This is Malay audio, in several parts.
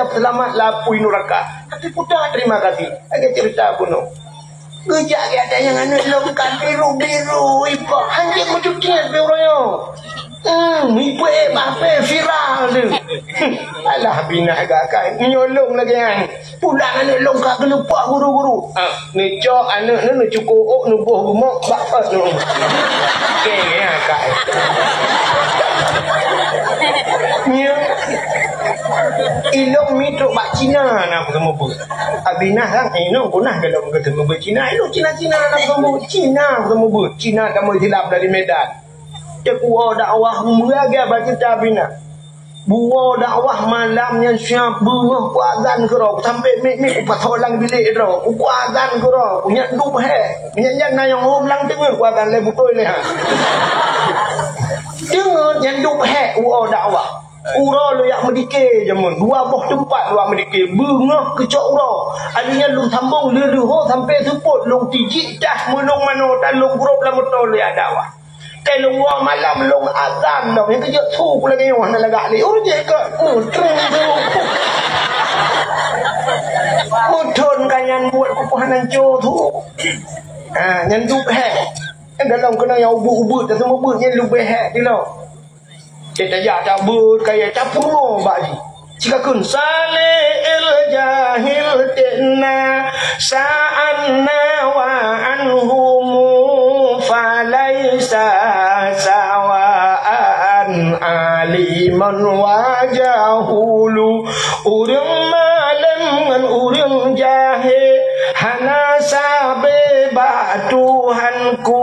ucap selamat lapui neraka. Tapi putar terima kasih. Agak cerita kuno. Gejak ada yang anak longkan biru-biru. Ibu anjing mencuci birunya. Ibu bapak viral tu. Alah bina agak menyolong lagi kan. Pulang anak longkak kelupak guru-guru. Ni cok anak ni cukup nubuh gemuk bapak tu. Okey ya kak. Nya ilong mitruk bak Cina nak ketemu apa? Abinah kan ilong punah kalau ketemu ber Cina. Ilong Cina-Cina nak ketemu Cina ketemu ber. Cina kamu hilap dari Medan. Cekuah dakwah meraga baca tabina. Buah dakwah malamnya siap buah kuazan kero sampai mik patolang bilik ro. Kuazan kero punya dup he. Punya yang hom lang dengar kuazan le butoi le ha. Dengar yang dup he buah dakwah. Ura lu yak medike jamun dua boh tempat lu medike bengah kecok ura adanya lu sambung leluho sampai seput lu tijik dah melung mano talung grup la motor lu dakwah. Kalau orang malam long azan dah yang kerja tu pula kaya orang nak lagak ni je ke treng tu mudun kan yang buat kupuhan hancur tu yang duk hek dalam kena yang ubut-ubut dan semua ubut yang lebih hek tu lah kita tak cabut kaya capur bagi jika kun salil jahil tinna sa'anna wa anhumu falaisa sawa'an aliman wajahulu urang malam ngan urang jahil hana sabe ba Tuhanku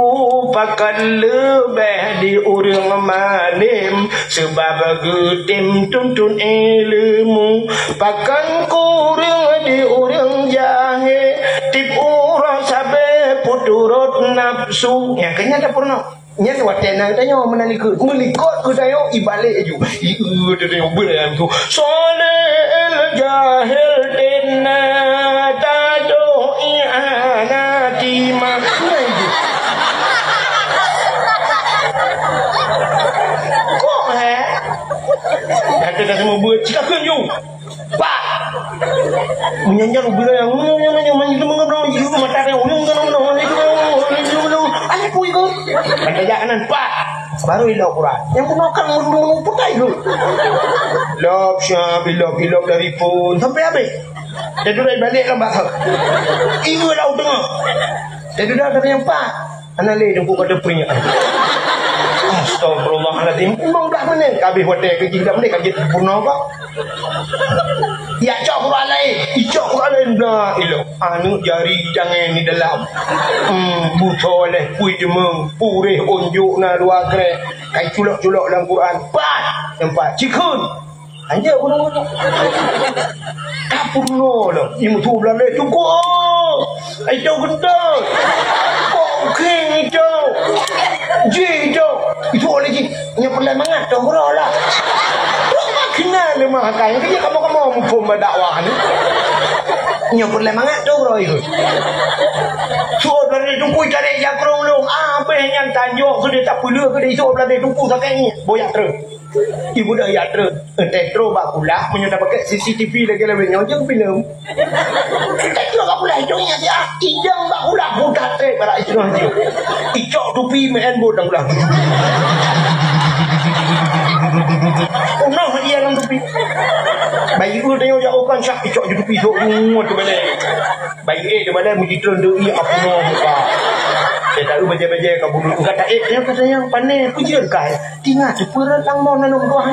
pakan lebih di urang malam sebab gedim tuntun ilmu pakan kurang di urang jahil tip urang sabe puturut nafsu yang kena tak pernah nya watena tanya menalikut melikut ku tayo ibalik ju tu tengok beram tu solel jahil dinna tado i'anati ma kok kata semua buat cakap kunjung pak menyanyi bila yang mengobrol itu mata dia ada pun itu pada jangan pak baru ilok Quran yang menakan putai dulu lop syab ilok dari pun sampai habis dia duduk balik lambat ibu dah tengok dia duduk kata yang pak anak leh dengku kata peringat astagfirullahaladzim memang belah mana habis hotel kerja dah mana kerja purna apa ya cok Quran lain icok Quran lain dah ilok anu jari jangan ni dalam buto leh pui demeng purih unjuk na dua krek kai culok-culok dalam Quran pat tempat cikun anja pun kapurno lah imu tu belah leh cukup ayo gendang okey itu jido itu oleh ji nya perlu mangat dah lah kenal lemah kan kerja kamu mumpung berdakwah ni nya perlu mangat tu bro itu suruh dari tunggu cari yang kerong apa yang tanjung ke dia tak perlu ke dia suruh dari tunggu sakai ni boyak terus ibu dah ya terus tetro bak pula punya dah pakai CCTV lagi lebih nyojeng film tetro bak pula hidungnya dia kijang bak pula budak teh pada itu nanti icok tupi main bodang pula nah dia dalam tupi bayi tu tengok jauh kan syak icok je tupi tu tu balik bayi dia balik muji turun dia apa no muka dia tak lu baca-baca kau bulu enggak tak yang kata yang pandai pujian kai tinggal tu perut lang mau nanuk buah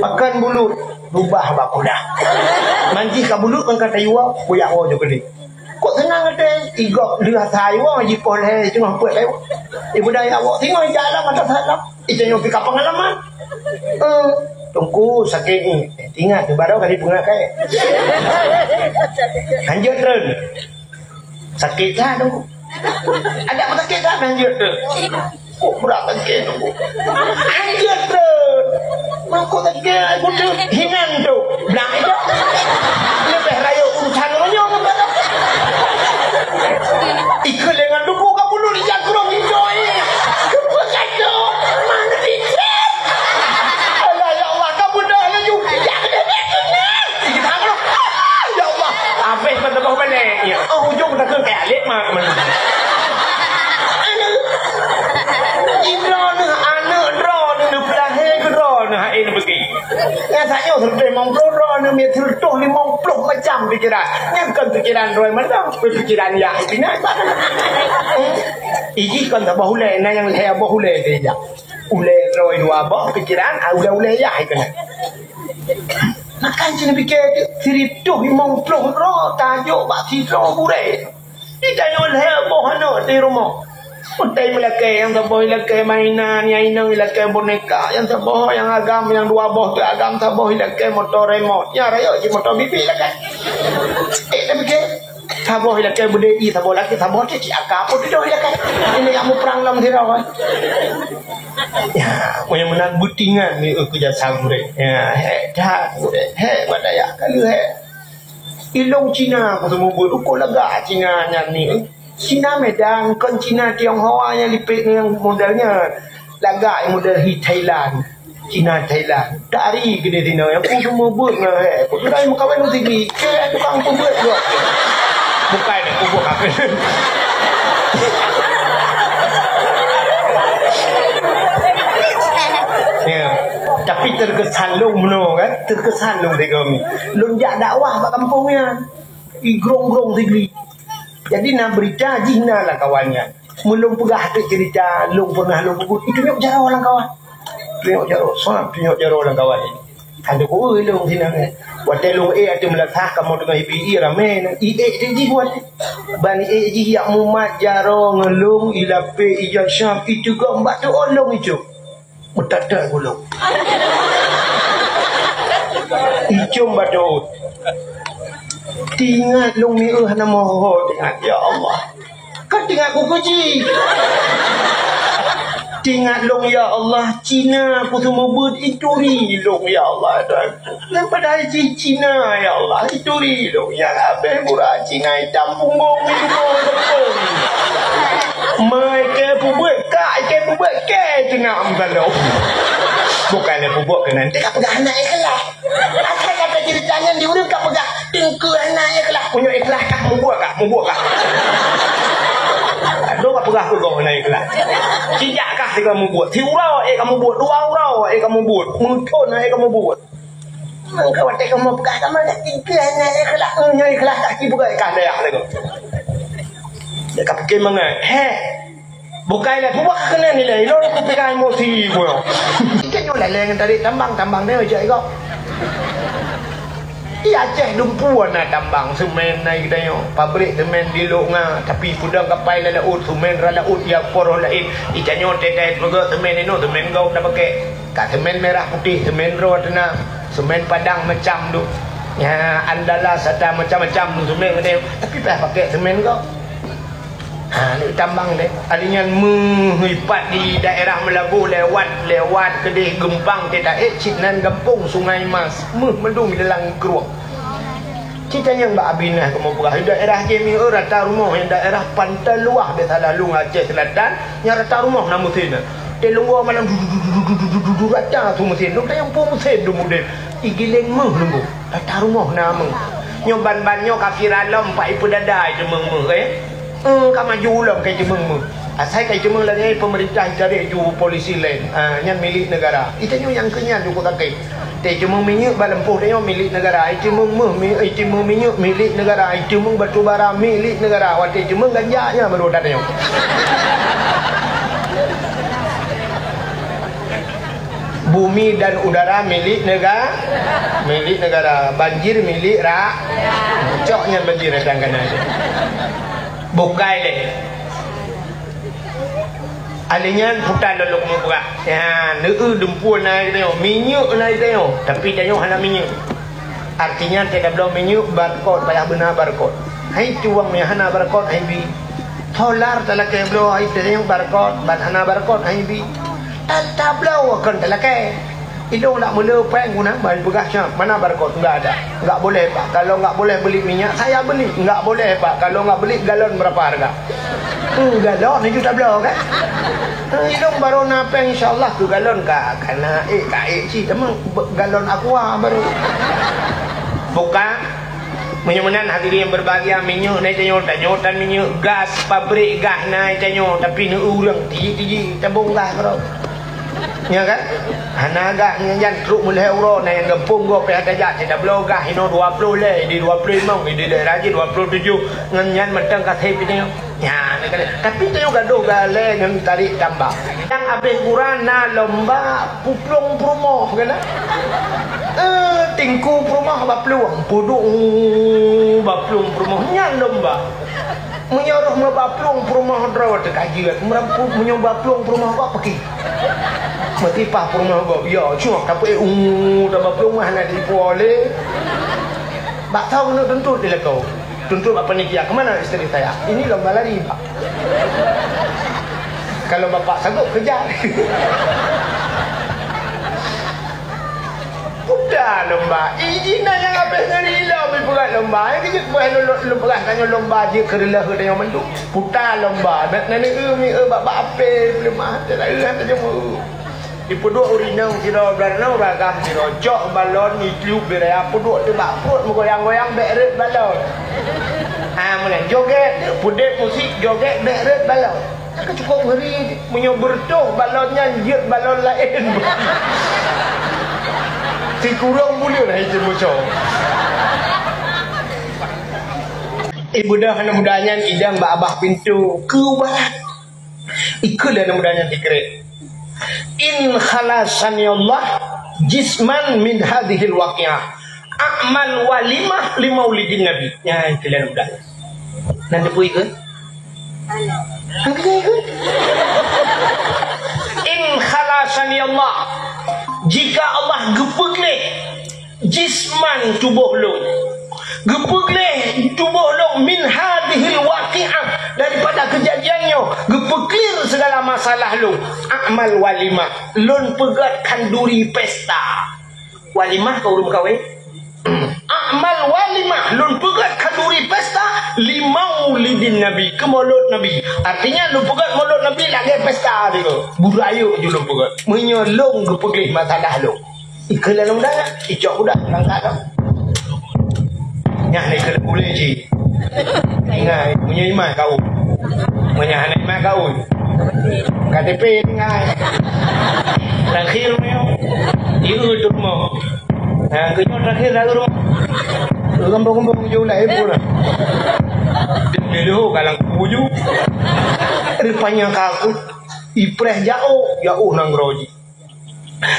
makan bulu rubah bak dah manji ka bulu kan kata yuwa boyak wo je beli kok tenang kata igok lihat saya jipoh le cuma buat lewat ibu daya awak tengok jalan mata salam itu yang pika pengalaman tunggu sakit ni ingat tu baru kali pengakai lanjut terus sakit dah tunggu ada apa sakit dah lanjut terus kok berat sakit tunggu lanjut terus aku sakit aku tu hinan tu bilang itu lebih raya urusan orang ikut dengan duku kamu dulu di jangkrong enjoy kepuasan tu mana dicet Allah ya Allah kamu dah laju jangan hujung tak ke kayak mak mana. Ino ni anak ron ni pelahe ke ron ni pergi. Yang saya sudah mengpro ni metertuh 50 macam pikiran. Yang kan pikiran roy mana? Pikiran yang ini. Iji kan tak bahule na yang saya bahule dia. Ule roy dua bah pikiran, ule ya ikana. Makan cina fikir cerita 50 ro tajuk bak sisa bure. Kita yo le bohano di rumah. Utai melake yang tak boleh lake mainan, yang ini lake boneka, yang tak boleh yang agam yang dua boh tu agam tak boleh lake motor remote. Ya raya je motor bibi lake. Tapi ke tak boleh lake budai, tak boleh lake tak boleh cik akak pun tu lake. Ini kamu perang dalam tirau. Ya, punya menang butingan ni aku jadi sampai. Ya, dah, badaya kalau ilong Cina aku semua buat ukur lega Cina yang ni. Cina Medan, kan Cina Tionghoa yang lipik yang modelnya lega yang model Thailand. Cina Thailand. Dari gede dino yang aku semua buat ngah. Aku dah mau kawan tinggi. Ke tukang pembuat juga. Bukan aku buat apa. Ya, tapi terkesan long meno kan, terkesan long tega kami. Long jak dakwah kat kampungnya. Igrong-grong tinggi. Jadi nak berita jina lah kawannya. Mulung pegah tu cerita long pernah long pukul. Itu nyok jaro orang kawan. Nyok jaro, sangat nyok jaro orang kawan. Ada ko long sini. Buat long ada melatah kamu dengan ibi ramai. Jadi buat bani ji yak mumat jaro ngelung ilape ijan syam itu go mbak tu olong itu. Mutata gulung. Icum badut. Tingat long mi nama ho tingat ya Allah. Kau tingat aku kuci. Tingat long ya Allah Cina aku semua buat itu long ya Allah. Dan pada haji Cina ya Allah itu long yang habis murah Cina hitam punggung punggung. Mereka pembuat tengah ambalau. Bukannya pembuat ke nanti kau pegang anaknya kelah. Asal kata ceritanya di urut kau pegang tengku anaknya kelah. Punya ikhlas kah membuat kah? Aduh kau pegang tu kau anaknya kelah. Kijak kah kamu buat? Tiurau kamu buat, dua urau kamu buat, mungkin kamu buat. Kau waktu kamu pegang kamu dah tengku anaknya kelah. Punya ikhlas tak kau pegang ikan dayak lagi. Dia kata bagaimana? Bukanlah buat kena nilai. Lo aku pegang emosi pun. Kita nyolah lengan tadi tambang dia aja kau. Ia Aceh dumpuan nak tambang semen naik kita yo. Pabrik semen di Longa tapi pudang kapal laut semen laut yang poroh lain. Ikan nyo tetet juga semen ini semen kau dah pakai. Kat semen merah putih semen warna semen padang macam tu. Ya andala serta macam-macam semen kita. Tapi pakai semen kau. Ni tambang deh. Alinya menghipat di daerah Melabu lewat Kedih Gempang kita Cinan Gampung Sungai Mas mendung di dalam keruak. Ceritanya Mbak Abinah kamu berah daerah Jemio rata rumah yang daerah Pantai Luah di Talalung Aceh Selatan yang rata rumah nama sini. Telunggu malam rata tu mesin. Lu yang pun mesin tu mudah. Igileng nunggu rata rumah nama. Nyoban-banyo kafir alam pak ipu dada je meng kau maju ulang kayak cemeng saya kayak cemeng lah ni pemerintah cari ju polisi lain yang milik negara itu yang kenyan juga tak kayak cemeng minyak balempuh dia milik negara cemeng minyak milik negara cemeng batu bara milik negara waktu cemeng ganjanya baru ada yang bumi dan udara milik negara banjir milik coknya banjir datang kanan bukai le alinya putar lalu muka ya neu dempuan naik tengok minyak naik tengok tapi tengok hana minyak artinya tidak belum minyak barcode payah benar barcode hai cuang yang hana barcode hai bi dolar telah ke belum hai tengok barcode ban hana barcode hai bi tak belum akan telah ke hidung nak mula peng guna bahan begasnya mana barcode enggak ada enggak boleh pak kalau enggak boleh beli minyak saya beli enggak boleh pak kalau enggak beli galon berapa harga galon itu tak belum kan hidung baru napeng insyaallah tu galon kah karena ci teman galon aqua baru buka Menyamanan hadirin yang berbahagia, minyak naik tanyo tan minyak gas pabrik gas naik tanyo, tapi ni urang tinggi tabung gas kalau. Ya kan? Hanaga nyan truk mulai euro naik gempung go pe ada tidak blow gas ino 20 le, di 25 di daerah 27 ngan mentang kat hepi ni. Ya, tapi tanyo gaduh gale ngan tarik tambah. Yang habis kurang na lomba puplung promo kan? Tingku rumah bapluang pudung bapluang rumah nyan lomba menyuruh bapluang rumah drawat kajian merampu menyoba bapluang rumah apa pergi mati pah rumah gua ya cuma tapi dah bapluang mana di boleh bak tahu nak tuntut dia kau tuntut apa ni kia kemana isteri saya ini lomba lari pak kalau bapak sanggup kejar. Udah lomba izinlah yang habis hari lah berperat lomba yang kejut buat lomba tanya lomba dia kerelah ke yang menduk putar lomba nak nani bak apa belum ada lah tanya mu dipuduk urinang kira beranau ragam kira cok balon itliuk berai puduk tu bak perut goyang-goyang beret balon mana joget pudek musik joget beret balon tak cukup hari menyobertuh balonnya jiut balon lain. Si kurang boleh lah itu bocor. Budak anak mudanya idang abah pintu ke barat. Ikut anak mudanya dikret. In khalasani Allah jisman min hadhil waqi'ah. A'mal walimah li maulidin Nabi. Ya itu anak mudanya. Nanti pun ikut. Ikut. In khalasani Allah. Jika Allah gepegleh jisman tubuh lu gepegleh tubuh lu min hadhil waqi'ah daripada kejadiannya gepeklir segala masalah lu amal walimah lun pegat kanduri pesta walimah kau belum kahwin amal walimah lun pegat kanduri pesta limaulidin Nabi ke maulud Nabi artinya lu pegat maulud Nabi lagi pesta dia budaya je lu pegat menyolong gepeglih masalah lu ikalah lu dah icok budak langkah dah nyah ni kena boleh je ngai punya imam kau punya anak imam kau KTP ngai terakhir ni itu rumah kenyot terakhir dah rumah Gembong-gembong jauh lah ibu lah. Dulu kalang kuju. Rupanya kaku. Ipreh jauh nang roji.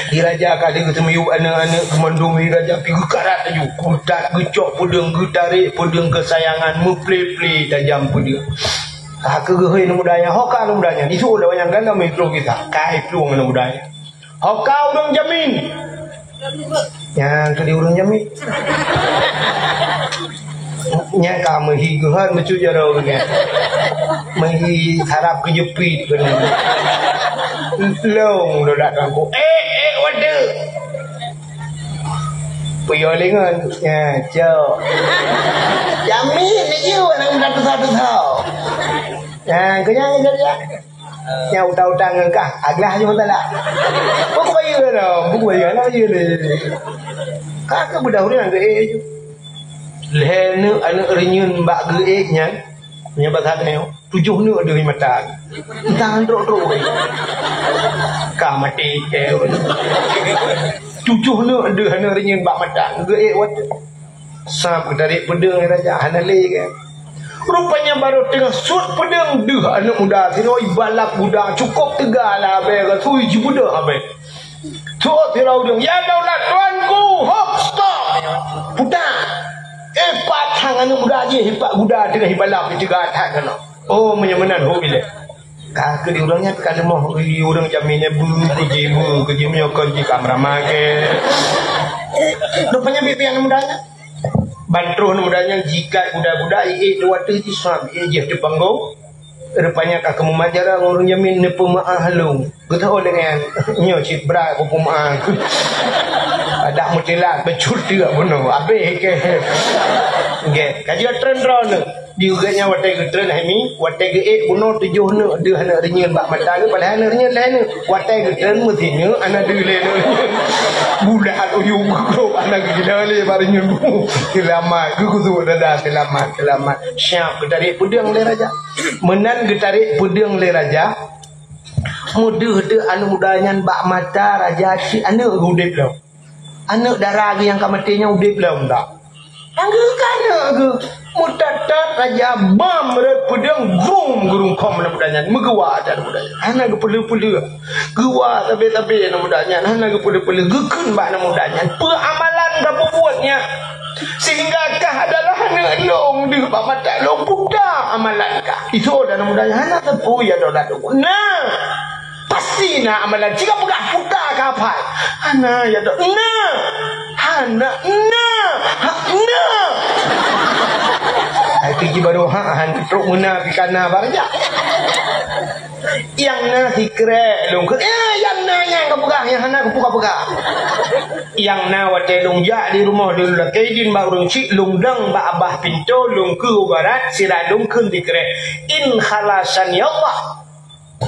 Diraja kali ketemu anak-anak kemandung diraja pergi karat aju. Kutat gecok pedang getarik pedang kesayangan muple-ple tajam pedang. Kegehoi nak mudanya. Hoka nak mudanya. Itu udah banyak ganda mikro kita. Kai peluang nak mudanya. Hoka udang jamin. Yang ke dia urang jamin. Nya ka mehi guhan mecu jaro nya. Mehi harap kejepit benar. Long dah datang ko. Wade. Puyo lengan nya jo. Jamin ni ju nang satu-satu tau. Kenyang saja. Yang utang-utang engkah aglah je betul tak? Buku bayar dah. Buku bayar lah je ni. Kakak budak orang ke je. Lehena anak renyun bak ge nya. Nya bahasa ni. 7 ni ada di mata. Tangan trok-trok. Ka mati ke. 7 ni ada anak renyun bak mata. Ge wat. Sap dari pedang raja hanale ke. Rupanya baru tengah sud pedang deh anak muda tiroi balap budak cukup tegal lah abe katui ji budak abe tu tirau dia ya daulat tuanku hop stop budak patang anak muda je hipak budak tengah balap di tiga atas kana oh menyamanan ho bila kak di orangnya kan mau orang jaminnya bu kejimnya kunci kamera make rupanya bibi anak mudanya Bantro mudanya jika budak-budak dua tu Islam je di panggung rupanya kak memajara ngurung jamin ne pemaah halung getau dengan nyo cip bra ko pemaah ada mutilat becur dia bunuh abe ke Okey, kaji tren drone di uganya watai ke tren hemi, watai ke bunuh 7 ne dia hana renyen bak mata ke padahal hana renyen lain watai ke tren mestinya ana de le budak uyung ko ana gila le barenyen bu. Selamat ku tu dah selamat. Syap ke tarik pedang le raja. Menan ke tarik pedang le raja. Mudah de anu mudanyan bak mata raja si anak udip lau. Anak darah yang kamatinya udip lau tak. Angga kana ke mutatat raja bam red pedang boom gurung kom na mudanyan megawa ada mudanyan. Hana ke pelu-pelu. Gewa tabe-tabe na mudanyan. Hana ke pelu-pelu gekeun bak na mudanyan. Amalan dah buatnya. Sehingga adalah hana long di bak mata long budak amalan kah. Itu dah na mudanyan. Hana tepu ya dah. Nah. Pasti na amalan jika pegah budak kapai. Hana ya dah. Nah. Hana pergi baru han truk muna pikana barja yang na hikre lung ke yang na yang kapugah yang hana kapugah yang na wate lung ja di rumah dulu la kaidin ba urang cik lung dang ba abah pintu lung ke barat sira lung kun dikre in khalasan ya Allah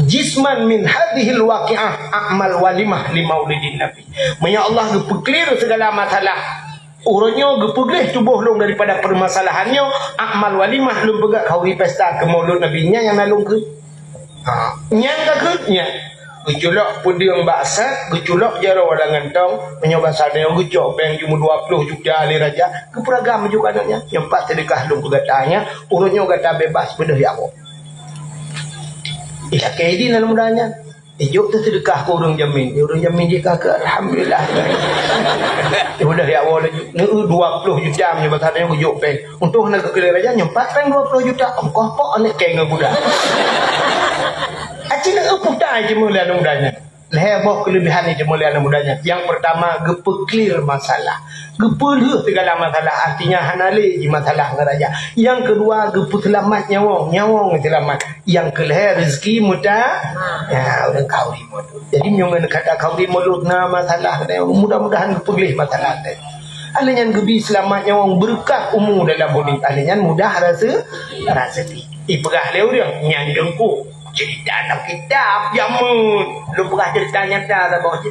jisman min hadhil waqi'ah a'mal walimah li maulidin nabi. Ya Allah gepeklir segala masalah. Urangnya gepegleh tubuh long daripada permasalahannya amal walimah lum pegak kawi pesta ke maulud nabinya yang nalung ke. Nyang ke nya. Geculok pudiang baksat, geculok jara walangan tong, menyoba sadaya gecok beng cuma 20 juta ali raja. Keperagam juga anaknya. Yang empat sedekah lum pegatanya, urangnya kata bebas bedah ya Allah. Ia kaidin dalam mudahnya. Juk tu sedekah ke orang jamin. Orang jamin dia kata alhamdulillah. Sudah ya Allah lagi. 20 juta punya batanya ke juk peng. Untuk nak ke raja nyempat peng 20 juta. Engkau pok anak keng budak. Acik nak putar je mula dalam mudahnya. Leheboh kelebihan ni je mula dalam mudahnya. Yang pertama gepeklir masalah. Gepuluh segala masalah artinya hanale je masalah ngeraja. Yang kedua geputelamat nyawang selamat. Yang kelihar rezeki mudah ya orang kauri mulut. Jadi nyongan kata kauri mulut na masalah mudah-mudahan gepulih masalah teh. Alenyan gebi selamat nyawang berkah umur dalam bumi. Alenyan mudah rasa rezeki. Ibrah le orang nyang dengku cerita dalam kitab jamun. Lu pernah cerita nyata bawah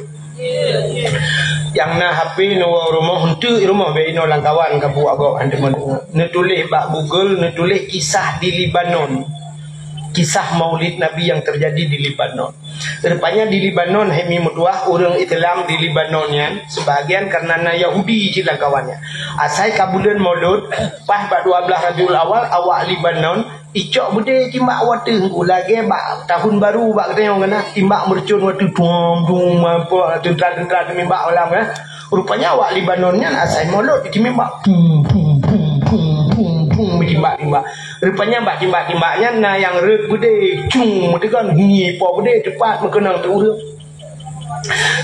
yang na HP no rumah untuk rumah beino langkawan ka buat go ande nulis bak Google nulis kisah di Libanon, kisah Maulid Nabi yang terjadi di Libanon. Rupanya di Libanon hemi mutuah orang Islam di Libanon yang sebagian karena na Yahudi je langkawannya. Asai kabulan Maulud pas bak 12 Rabiul Awal awak Libanon icok bude timbak wate lagi bak tahun baru bak katanya kena timbak mercun wate dum apa tentara mimbak ulang ya. Rupanya awak Libanonnya asai Maulud timbak timbak. Rupanya bak timbak-timbaknya na yang rek bude cung metekan ni po bude cepat mengenang tu urang.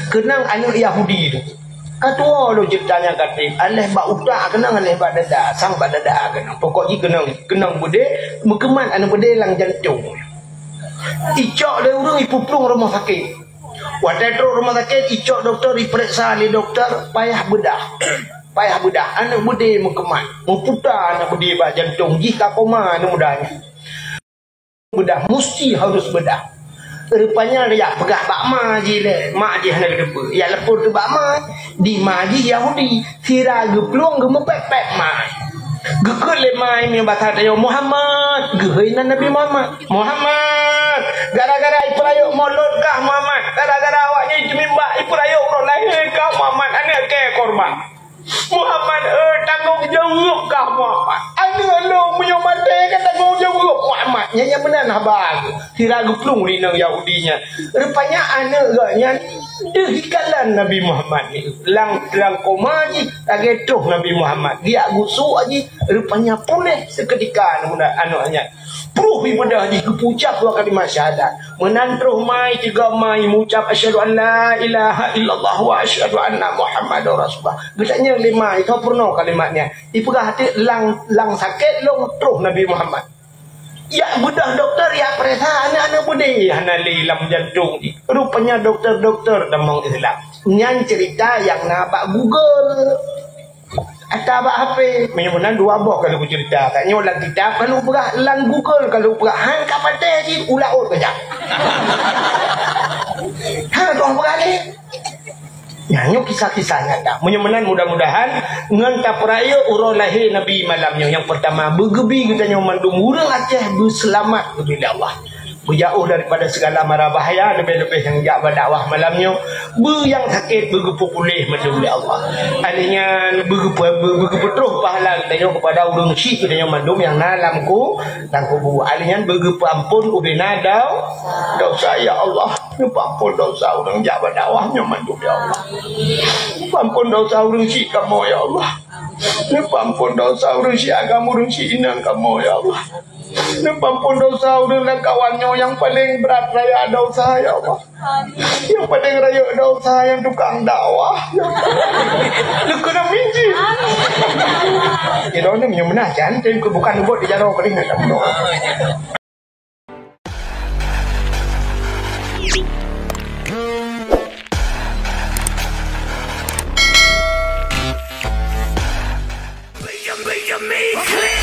Kenang anak Yahudi tu. Katua lo ceritanya kata aleh bak utak kenang aleh bak dada sang bak dada kenang pokoknya kenang bude mekeman anak bude lang jantung. Icok le urang ipuplung rumah sakit. Waktu itu rumah sakit icok doktor diperiksa li doktor payah bedah. Anak bude mekeman memputar anak bude bak jantung jika koma anak mudanya. Bedah mesti harus bedah. Rupanya dia pegah bak ma je le mak je hana depa ya lepur tu bak ma di ma je Yahudi sira geplung gemepek ma gekul le mai mi bahasa dia Muhammad gehina Nabi Muhammad gara-gara iprayo maulud kah Muhammad gara-gara awaknya jemimba iprayo orang lain kah Muhammad anak ke korban Muhammad tanggung jawab kah Muhammad anak lo punya mati kan tanggung jawab Muhammad yang benar habang sira geplung di nang Yahudinya rupanya anak gaknya dehikalan Nabi Muhammad ni lang koma ji tagetuh Nabi Muhammad dia gusuk aji rupanya pulih seketika anaknya pruh ibadah ji kepucap dua kalimat syahadat menantruh mai 3 mai mengucap asyhadu an la ilaha illallah wa asyhadu anna muhammadar rasulullah gedaknya 5 itu purno kalimatnya ipegah hati lang sakit long truh Nabi Muhammad ya bedah doktor ya periksa anak-anak bude hana lilam jantung rupanya doktor damang Islam nyan cerita yang nabak Google Atau abang HP. Menyurunan dua boh kalau aku cerita. Katnya ulang kitab. Kalau berat lang Google. Kalau berat hang kapatnya je. Ulaut kejap. Hang kau berat ni. Nyanyi kisah-kisahnya tak. Menyurunan mudah-mudahan. Ngantap raya urang lahir Nabi malamnya. Yang pertama. Bergebi katanya mandum. Urang Aceh berselamat kepada Allah. Berjauh daripada segala mara bahaya, lebih-lebih yang jak berdakwah malamnya, yang sakit bergepu pulih oleh Allah. Artinya bergepu terus pahala katanya kepada urang syik katanya mandum yang nalamku dan kubu. Artinya bergepu ampun ubina dosa ya Allah. Ampun dosa urang jak berdakwahnya mandum ya Allah. Ampun dosa urang syik kamu ya Allah. Ampun dosa urang syik agama urang syik inang kamu ya Allah. Ampun dosa udah kawannya yang paling berat raya dosa ya Allah. Yang paling raya dosa yang tukang dakwah ya Allah. Lu kena minji. Ya dah ni yang benar cantik ke bukan buat di jalan kering tak benar. Make me clear.